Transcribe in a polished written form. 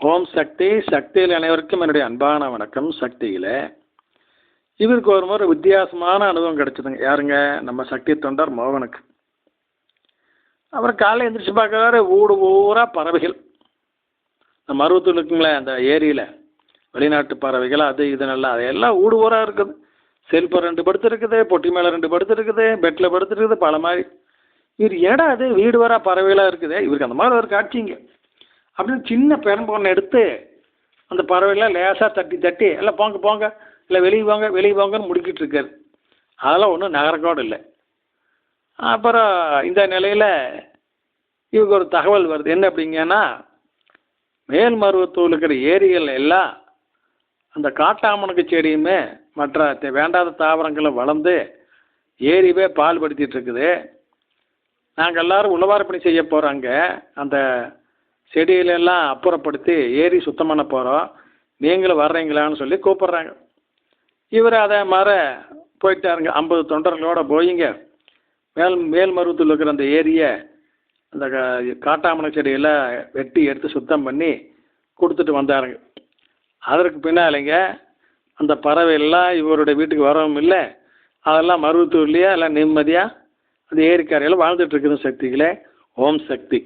ஓம் சக்தி. சக்தியில் அனைவருக்கும் என்னுடைய அன்பான வணக்கம். சக்தியில் இவருக்கு ஒரு முறை வித்தியாசமான அனுபவம் கிடைச்சதுங்க. யாருங்க? நம்ம சக்தி தொண்டர் மோகனுக்கு. அவர் காலையில் எழுந்திரிச்சு பார்க்குறாரு, ஊடு பூரா பறவைகள். இந்த மருவத்தூர் இருக்குங்களே அந்த ஏரியில் வெளிநாட்டு பறவைகள் அது இது நல்லா அதையெல்லாம் ஊடு ஊராக இருக்குது. செல்ஃபை 2 படுத்து இருக்குது, பொட்டி மேலே 2 படுத்து இருக்குது, பெட்டில் படுத்துருக்குது, பல மாதிரி. இவர் ஏடா அது வீடு வரா பறவைகளாக இருக்குது, இவருக்கு அந்த மாதிரி ஒரு காட்சிங்க. அப்படின்னு சின்ன பெரம்பு ஒன்று எடுத்து அந்த பறவைலாம் லேசாக தட்டி தட்டி எல்லாம் போங்க போங்க, இல்லை வெளியே போங்கன்னு முடிக்கிட்டு இருக்காரு. அதெல்லாம் ஒன்றும் நகரக்கோடு இல்லை. அப்புறம் இந்த நிலையில் இவருக்கு ஒரு தகவல் வருது. என்ன அப்படிங்கன்னா, மேல்மருவத்தூர் இருக்கிற ஏரிகள் எல்லாம் அந்த காட்டாமணக்கு செடியுமே மற்ற வேண்டாத தாவரங்களும் வளர்ந்து ஏரிவே பால் படுத்திட்டு இருக்குது. நாங்கள் எல்லோரும் உழவாரப்பணி செய்ய போகிறோங்க. அந்த செடியிலெல்லாம் அப்புறப்படுத்தி ஏரி சுத்தம் பண்ண போகிறோம், நீங்களும் வர்றீங்களான்னு சொல்லி கூப்பிட்றாங்க. இவர் அதை மாதிரி போயிட்டாருங்க. 50 தொண்டர்களோடு போயிங்க மேல்மருவத்தூர் இருக்கிற அந்த ஏரியை அந்த காட்டாமணை செடியெல்லாம் வெட்டி எடுத்து சுத்தம் பண்ணி கொடுத்துட்டு வந்தாருங்க. அதற்கு பின்னாலேங்க அந்த பறவையெல்லாம் இவருடைய வீட்டுக்கு வரவும் இல்லை. அதெல்லாம் மருவத்தூர்லேயே எல்லாம் நிம்மதியாக அந்த ஏரிக்கரையில் வாழ்ந்துட்டு இருக்குது. சக்திகளே, ஓம் சக்தி.